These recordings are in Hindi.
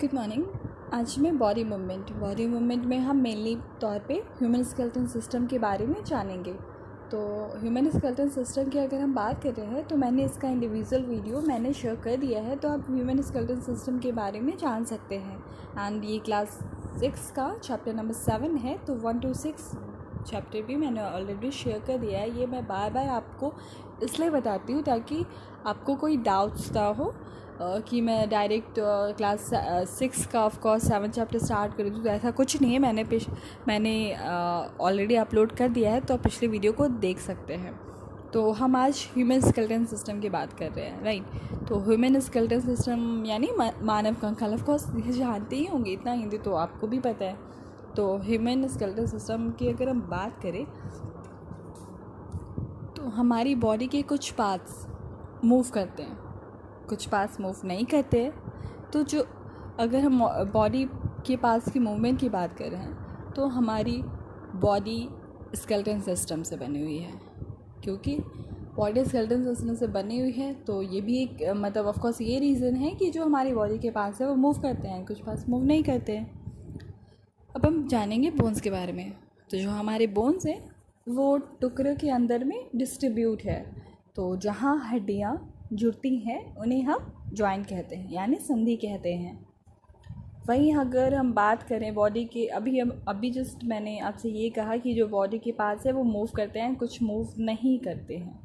Good morning. आज मैं बॉडी मूवमेंट में हम मेनली तौर पे ह्यूमन स्केलेटन सिस्टम के बारे में जानेंगे। तो ह्यूमन स्केलेटन सिस्टम की अगर हम बात कर रहे हैं तो मैंने इसका इंडिविजुअल वीडियो मैंने शेयर कर दिया है, तो आप ह्यूमन स्केलेटन सिस्टम के बारे में जान सकते हैं। एंड ये क्लास 6 का चैप्टर नंबर 7 है, तो 1 to 6 चैप्टर भी मैंने ऑलरेडी शेयर कर दिया है। ये मैं बार बार आपको इसलिए बताती हूँ ताकि आपको कोई डाउट्स ना हो कि मैं डायरेक्ट क्लास 6 का ऑफकोर्स 7 चैप्टर स्टार्ट कर दूँ, तो ऐसा कुछ नहीं है। मैंने ऑलरेडी अपलोड कर दिया है, तो आप पिछले वीडियो को देख सकते हैं। तो हम आज ह्यूमन स्केलेटन सिस्टम की बात कर रहे हैं, राइट। तो ह्यूमन स्केलेटन सिस्टम यानी मानव कंकाल, ऑफकोर्स जानते ही होंगे, इतना हिंदी तो आपको भी पता है। तो ह्यूमन स्केलेटन सिस्टम की अगर हम बात करें तो हमारी बॉडी के कुछ पार्ट्स मूव करते हैं, कुछ पार्ट्स मूव नहीं करते। तो जो अगर हम बॉडी के पार्ट्स की मूवमेंट की बात कर रहे हैं तो हमारी बॉडी स्केलेटन सिस्टम से बनी हुई है, क्योंकि बॉडी स्केलेटन सिस्टम से बनी हुई है तो ये भी एक मतलब ऑफकोर्स ये रीज़न है कि जो हमारी बॉडी के पार्ट्स है वो मूव करते हैं, कुछ पार्ट्स मूव नहीं करते हैं। अब हम जानेंगे बोन्स के बारे में। तो जो हमारे बोन्स हैं वो टुकड़ों के अंदर में डिस्ट्रीब्यूट है। तो जहाँ हड्डियाँ जुड़ती हैं उन्हें हम जॉइंट कहते हैं, यानी संधि कहते हैं। वहीं अगर हम बात करें बॉडी के, अभी जस्ट मैंने आपसे ये कहा कि जो बॉडी के पार्ट्स है वो मूव करते हैं, कुछ मूव नहीं करते हैं।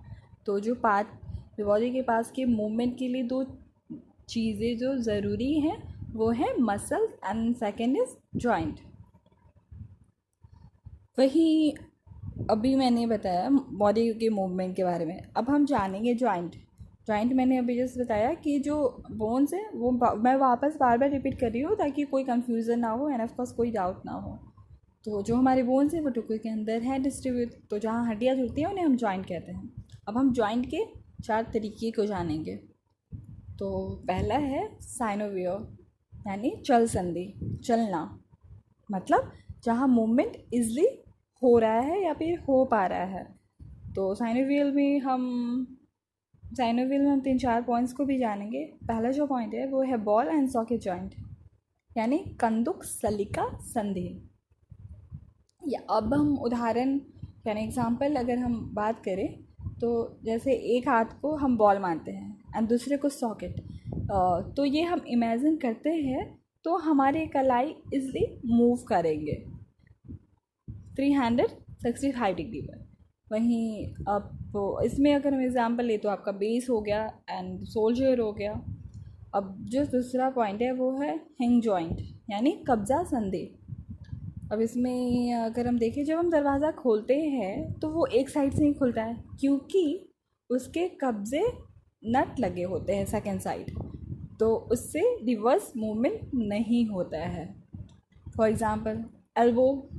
तो जो बॉडी के पार्ट्स के मूवमेंट के लिए दो चीज़ें जो ज़रूरी हैं वो है muscle and second is joint. वहीं अभी मैंने बताया बॉडी के मूवमेंट के बारे में, अब हम जानेंगे जॉइंट मैंने अभी जस्ट बताया कि जो बोन्स है वो मैं वापस बार बार रिपीट कर रही हूँ ताकि कोई कंफ्यूजन ना हो एंड ऑफ कोर्स कोई डाउट ना हो। तो जो हमारे बोन्स है वो टुकड़े के अंदर है डिस्ट्रीब्यूट, तो जहाँ हड्डियाँ जुड़ती हैं उन्हें हम जॉइंट कहते हैं। अब हम जॉइंट के 4 तरीके को जानेंगे। तो पहला है साइनोवियर, यानी चल संधि, चलना, मतलब जहाँ मूवमेंट इजली हो रहा है या फिर हो पा रहा है। तो साइनोवियल में हम 3-4 पॉइंट्स को भी जानेंगे। पहला जो पॉइंट है वो है बॉल एंड सॉकेट जॉइंट, यानी कंदुक सलिका संधि। या अब हम उदाहरण यानी एग्जांपल अगर हम बात करें तो जैसे एक हाथ को हम बॉल मानते हैं एंड दूसरे को सॉकेट, तो ये हम इमेजिन करते हैं तो हमारे कलाई इजली मूव करेंगे 365 डिग्री पर। वहीं अब इसमें अगर हम एग्जांपल ले तो आपका बेस हो गया एंड सोल्जर हो गया। अब जो दूसरा पॉइंट है वो है हिंग जॉइंट, यानी कब्जा संधि। अब इसमें अगर हम देखें, जब हम दरवाज़ा खोलते हैं तो वो एक साइड से ही खुलता है क्योंकि उसके कब्जे नट लगे होते हैं सेकेंड साइड, तो उससे रिवर्स मूवमेंट नहीं होता है। फॉर एग्ज़ाम्पल एल्बो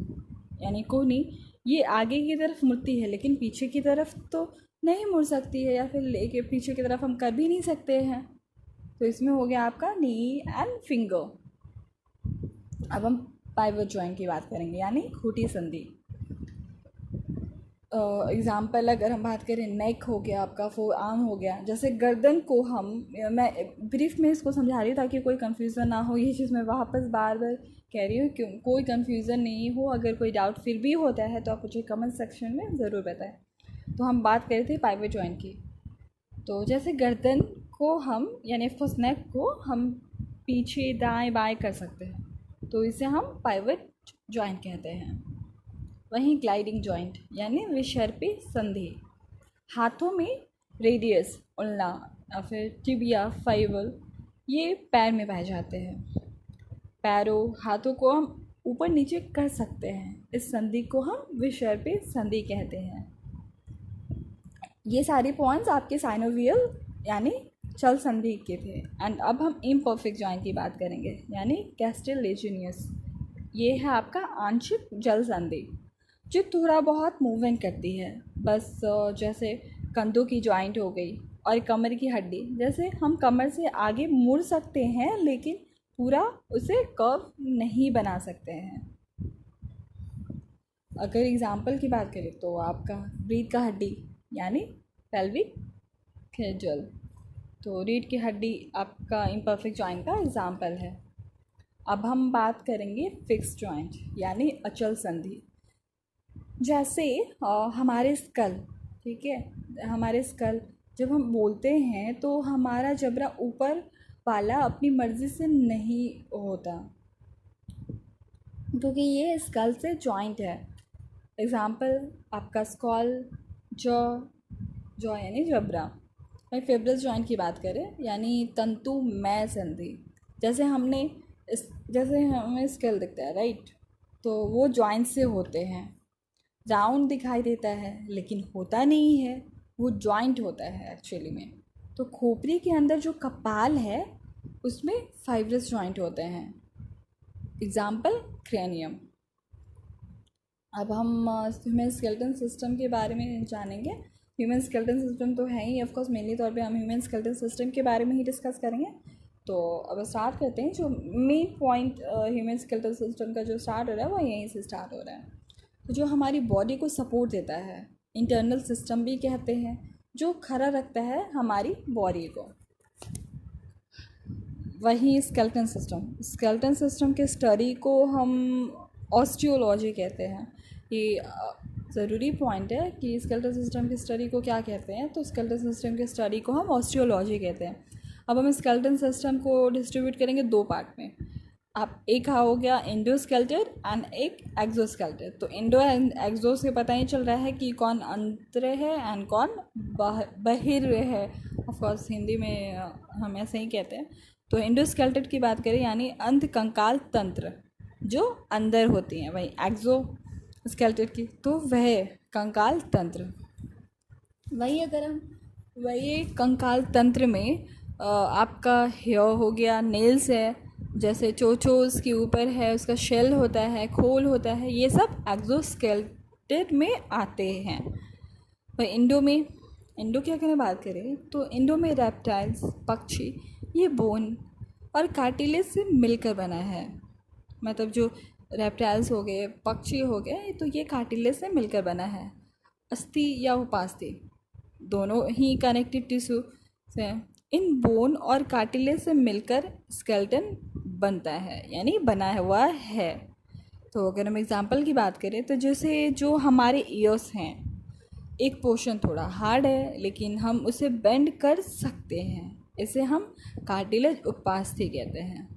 यानी कोहनी, ये आगे की तरफ मुड़ती है लेकिन पीछे की तरफ तो नहीं मुड़ सकती है, या फिर लेके पीछे की तरफ हम कर भी नहीं सकते हैं। तो इसमें हो गया आपका नी एंड फिंगर। अब हम पाइवट जॉइंट की बात करेंगे, यानी खूंटी संधि। एग्ज़ाम्पल अगर हम बात करें, नेक हो गया आपका, फोर आर्म हो गया। जैसे गर्दन को मैं ब्रीफ में इसको समझा रही हूँ ताकि कोई कन्फ्यूज़न ना हो। ये चीज़ मैं वापस बार बार कह रही हूँ क्यों कोई कन्फ्यूज़न नहीं हो। अगर कोई डाउट फिर भी होता है तो आप मुझे कमेंट सेक्शन में ज़रूर बताएं। तो हम बात कर रहे थे पाइवट जॉइंट की। तो जैसे गर्दन को हम यानी ऑफकोर्स नेक को हम पीछे दाएँ बाएँ कर सकते हैं, तो इसे हम पाइवट जॉइंट कहते हैं। वहीं ग्लाइडिंग जॉइंट यानी विषर्पी संधि, हाथों में रेडियस, उल्ना या फिर टिबिया, फाइवल, ये पैर में पाए जाते हैं। पैरों हाथों को हम ऊपर नीचे कर सकते हैं, इस संधि को हम विषर्पी संधि कहते हैं। ये सारे पॉइंट्स आपके साइनोवियल यानी चल संधि के थे। एंड अब हम इम्परफेक्ट जॉइंट की बात करेंगे, यानी कैस्टिलेजिनियस। ये है आपका आंशिक जल संधि जो थोड़ा बहुत मूवमेंट करती है, बस जैसे कंधों की जॉइंट हो गई और कमर की हड्डी। जैसे हम कमर से आगे मुड़ सकते हैं लेकिन पूरा उसे कर्व नहीं बना सकते हैं। अगर एग्जाम्पल की बात करें तो आपका रीढ़ का हड्डी यानी पेल्विक खेजल, तो रीढ़ की हड्डी आपका इम्परफेक्ट जॉइंट का एग्जाम्पल है। अब हम बात करेंगे फिक्स जॉइंट यानी अचल संधि। जैसे हमारे स्कल, ठीक है, हमारे स्कल जब हम बोलते हैं तो हमारा जबड़ा ऊपर वाला अपनी मर्ज़ी से नहीं होता, क्योंकि ये स्कल से जॉइंट है। एग्ज़ाम्पल आपका स्कॉल, जॉ, जॉ यानी जबड़ा। फिब्रस जॉइंट की बात करें यानी तंतुमय संधि। जैसे हमें स्कल दिखता है, राइट, तो वो जॉइंट से होते हैं। राउंड दिखाई देता है लेकिन होता नहीं है, वो जॉइंट होता है एक्चुअली में। तो खोपड़ी के अंदर जो कपाल है उसमें फाइब्रस जॉइंट होते हैं। Example cranium. अब हम ह्यूमन स्केलेटन सिस्टम के बारे में जानेंगे। ह्यूमन स्केलेटन सिस्टम तो है ही, ऑफ कोर्स मेनली तौर पे हम ह्यूमन स्केलेटन सिस्टम के बारे में ही डिस्कस करेंगे। तो अब स्टार्ट करते हैं। जो main point human skeleton system का जो स्टार्ट हो रहा है वो यहीं से स्टार्ट हो रहा है। तो जो हमारी बॉडी को सपोर्ट देता है, इंटरनल सिस्टम भी कहते हैं, जो खड़ा रखता है हमारी बॉडी को, वही स्केलेटन सिस्टम। स्केलेटन सिस्टम के स्टडी को हम ऑस्टियोलॉजी कहते हैं। ये ज़रूरी पॉइंट है कि स्केलेटन सिस्टम की स्टडी को क्या कहते हैं, तो स्केलेटन सिस्टम की स्टडी को हम ऑस्टियोलॉजी कहते हैं। अब हम स्केलेटन सिस्टम को डिस्ट्रीब्यूट करेंगे दो पार्ट में। आप एक हो गया इंडोस्केलेटन एंड एक एक्सोस्केलेटन। तो इंडो एंड एक्सो से पता ही चल रहा है कि कौन अंतर है एंड कौन बाहिर है। ऑफकोर्स हिंदी में हम ऐसे ही कहते हैं। तो इंडोस्केलेटन की बात करें यानी अंत कंकाल तंत्र जो अंदर होती हैं, वही एक्सो स्केलेटन की तो वह कंकाल तंत्र। वही कंकाल तंत्र में आपका हेयर हो गया, नेल्स है, जैसे चोचो उसके ऊपर है, उसका शेल होता है, खोल होता है, ये सब एक्सोस्केलेटन में आते हैं। वही इंडो क्या करें बात करें तो इंडो में रेप्टाइल्स, पक्षी, ये बोन और कार्टिलेज से मिलकर बना है। मतलब जो रेप्टाइल्स हो गए, पक्षी हो गए, तो ये कार्टिलेज से मिलकर बना है। अस्थि या उपास्थि दोनों ही कनेक्टिव टिश्यू से इन बोन और कार्टिलेज से मिलकर स्केलेटन बनता है यानी बना हुआ है। तो अगर हम एग्जांपल की बात करें तो जैसे जो हमारे ईयर्स हैं, एक पोर्शन थोड़ा हार्ड है लेकिन हम उसे बेंड कर सकते हैं, इसे हम कार्टिलेज उपास्थि कहते हैं।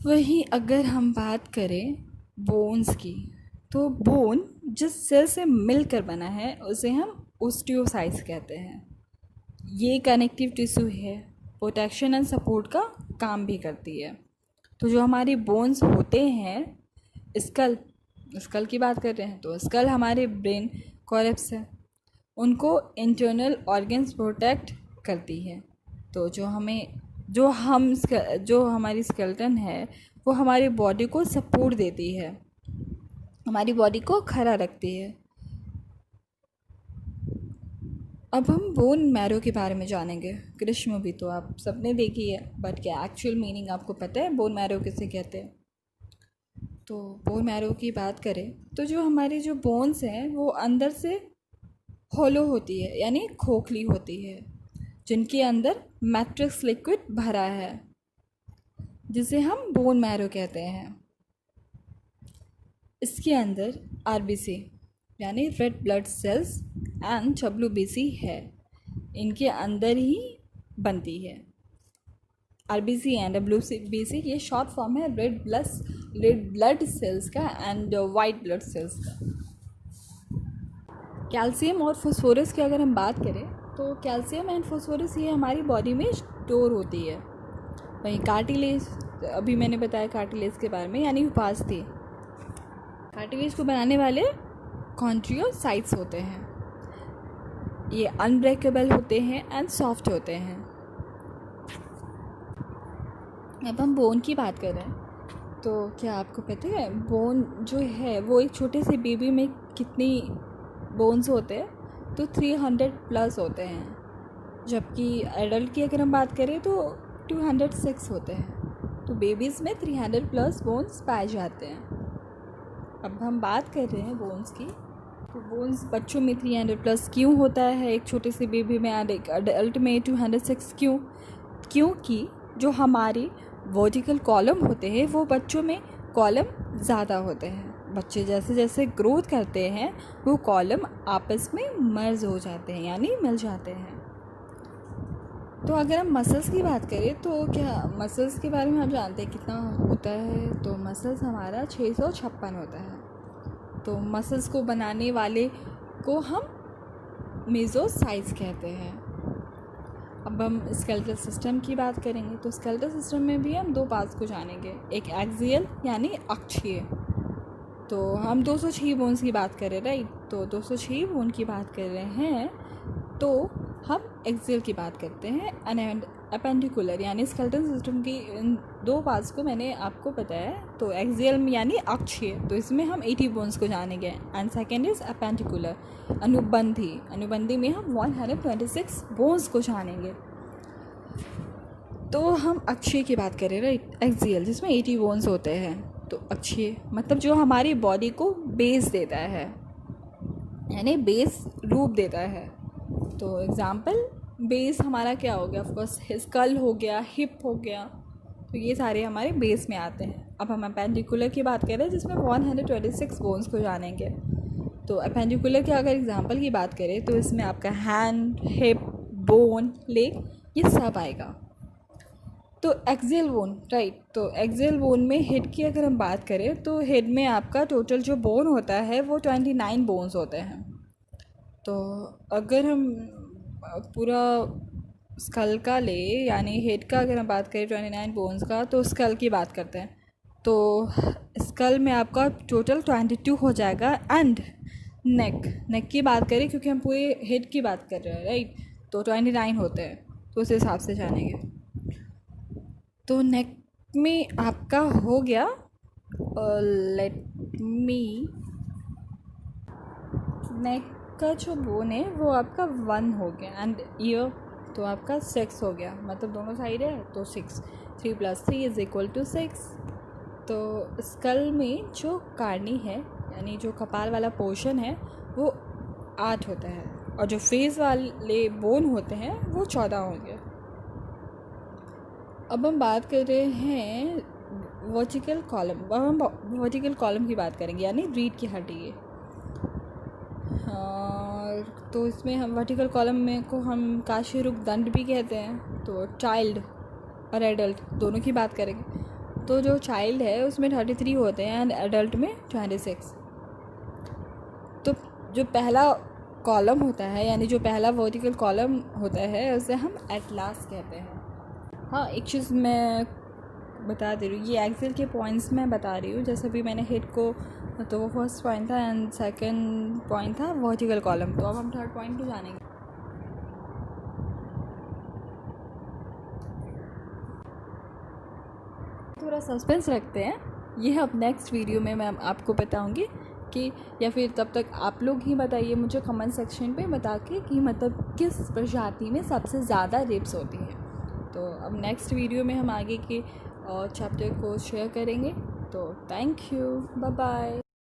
वहीं अगर हम बात करें बोन्स की, तो बोन जिस सेल से मिलकर बना है उसे हम ओस्टियोसाइट्स कहते हैं। ये कनेक्टिव टिश्यू है, प्रोटेक्शन एंड सपोर्ट का काम भी करती है। तो जो हमारी बोन्स होते हैं, स्कल की बात कर रहे हैं तो स्कल हमारे ब्रेन कॉर्टेक्स है, उनको इंटरनल ऑर्गन्स प्रोटेक्ट करती है। तो जो हमारी स्केलेटन है वो हमारी बॉडी को सपोर्ट देती है, हमारी बॉडी को खड़ा रखती है। अब हम बोन मैरो के बारे में जानेंगे। कृष्ण मूवी तो आप सबने देखी है, बट क्या एक्चुअल मीनिंग आपको पता है बोन मैरो किसे कहते हैं? तो बोन मैरो की बात करें तो जो हमारी जो बोन्स हैं वो अंदर से होलो होती है यानी खोखली होती है, जिनके अंदर मैट्रिक्स लिक्विड भरा है, जिसे हम बोन मैरो कहते हैं। इसके अंदर आरबीसी यानी red blood cells and WBC है, इनके अंदर ही बनती है। आरबीसी एंड डब्ल्यूबीसी ये शॉर्ट फॉर्म है रेड ब्लड सेल्स का एंड वाइट ब्लड सेल्स का। कैल्शियम और फास्फोरस की अगर हम बात करें तो कैल्शियम एंड फास्फोरस ये हमारी बॉडी में स्टोर होती है। वहीं कार्टिलेज, अभी मैंने बताया कार्टिलेज के बारे में यानी उपास्थि। कार्टिलेज को बनाने वाले कॉन्ड्रियोसाइट्स होते हैं, ये अनब्रेकेबल होते हैं एंड सॉफ्ट होते हैं। अब हम बोन की बात करें तो क्या आपको पता है बोन जो है वो एक छोटे से बेबी में कितनी बोन्स होते हैं? तो 300 प्लस होते हैं, जबकि एडल्ट की अगर हम बात करें तो 206 होते हैं। तो बेबीज़ में 300 प्लस बोन्स पाए जाते हैं। अब हम बात कर रहे हैं बोन्स की, तो बोन्स बच्चों में 300 प्लस क्यों होता है, एक छोटे से बेबी में, और एक अडल्ट में 206 क्यों? क्योंकि जो हमारी वर्टिकल कॉलम होते हैं वो बच्चों में कॉलम ज़्यादा होते हैं। बच्चे जैसे जैसे ग्रोथ करते हैं वो कॉलम आपस में मर्ज हो जाते हैं यानी मिल जाते हैं। तो अगर हम मसल्स की बात करें तो क्या मसल्स के बारे में हम जानते हैं कितना होता है? तो मसल्स हमारा 656 होता है। तो मसल्स को बनाने वाले को हम मेसोसाइट्स कहते हैं। अब हम स्केलेटल सिस्टम की बात करेंगे तो स्केलेटल सिस्टम में भी हम 2 पार्ट्स को जानेंगे, एक एक्सियल यानी अक्षीय। तो हम 206 बोन्स की बात कर रहे हैं, राइट? तो 206 बोन की बात कर रहे हैं तो हम एक्सियल की बात करते हैं। अपेंडिकुलर यानी स्केलेटल सिस्टम की इन 2 पार्ट्स को मैंने आपको बताया। तो एक्सियल यानी अक्षीय, तो इसमें हम 80 बोन्स को जानेंगे। एंड सेकेंड इज़ अपेंडिकुलर अनुबंधी में हम 126 बोन्स को जानेंगे। तो हम अक्षीय की बात करें, राइट? एक्सियल जिसमें 80 बोन्स होते हैं। तो अक्षीय मतलब जो हमारी बॉडी को बेस देता है यानी बेस रूप देता है। तो एग्जाम्पल बेस हमारा क्या हो गया? ऑफकोर्स स्कल हो गया, हिप हो गया, तो ये सारे हमारे बेस में आते हैं। अब हम अपेंडिकुलर की बात करें जिसमें 126 बोन्स को जानेंगे। तो अपेंडिकुलर के अगर एग्जांपल की बात करें तो इसमें आपका हैंड, हिप, बोन, लेग ये सब आएगा। तो एक्सियल बोन, राइट? तो एक्सियल बोन में हेड की अगर हम बात करें तो हेड में आपका टोटल जो बोन होता है वो 29 बोन्स होते हैं। तो अगर हम पूरा स्कल का ले यानी हेड का अगर हम बात करें 29 बोन्स का, तो स्कल की बात करते हैं तो स्कल में आपका टोटल 22 हो जाएगा। एंड नेक की बात करें क्योंकि हम पूरे हेड की बात कर रहे हैं, राइट? तो 29 होते हैं, तो उस हिसाब से जानेंगे। तो नेक में आपका हो गया लेट मी नेक का जो बोन है वो आपका 1 हो गया। एंड ईयर तो आपका 6 हो गया, मतलब दोनों साइड है तो 6, 3 + 3 = 6। तो स्कल में जो कार्नी है यानी जो कपाल वाला पोर्शन है वो 8 होता है और जो फेस वाले बोन होते हैं वो 14 होंगे। अब हम बात कर रहे हैं वर्टिकल कॉलम। अब हम वर्टिकल कॉलम की बात करेंगे यानी रीढ़ की हड्डी है। तो इसमें हम वर्टिकल कॉलम में को हम काशीरुक दंड भी कहते हैं। तो चाइल्ड और एडल्ट दोनों की बात करेंगे तो जो चाइल्ड है उसमें 33 होते हैं एंड एडल्ट में 26। तो जो पहला कॉलम होता है यानी जो पहला वर्टिकल कॉलम होता है उसे हम एटलास कहते हैं। हाँ, एक चीज़ मैं बता दे रही हूँ, ये एक्सेल के पॉइंट्स मैं बता रही हूँ। जैसे भी मैंने हेड को, तो वो फर्स्ट पॉइंट था एंड सेकंड पॉइंट था वर्टिकल कॉलम। तो अब हम थर्ड पॉइंट को जानेंगे। थोड़ा सस्पेंस रखते हैं, ये अब नेक्स्ट वीडियो में मैं आपको बताऊंगी कि, या फिर तब तक आप लोग ही बताइए मुझे कमेंट सेक्शन पे बता के कि मतलब किस प्रजाति में सबसे ज़्यादा रिब्स होती है। तो अब नेक्स्ट वीडियो में हम आगे के चैप्टर को शेयर करेंगे। तो थैंक यू, बाय बाय।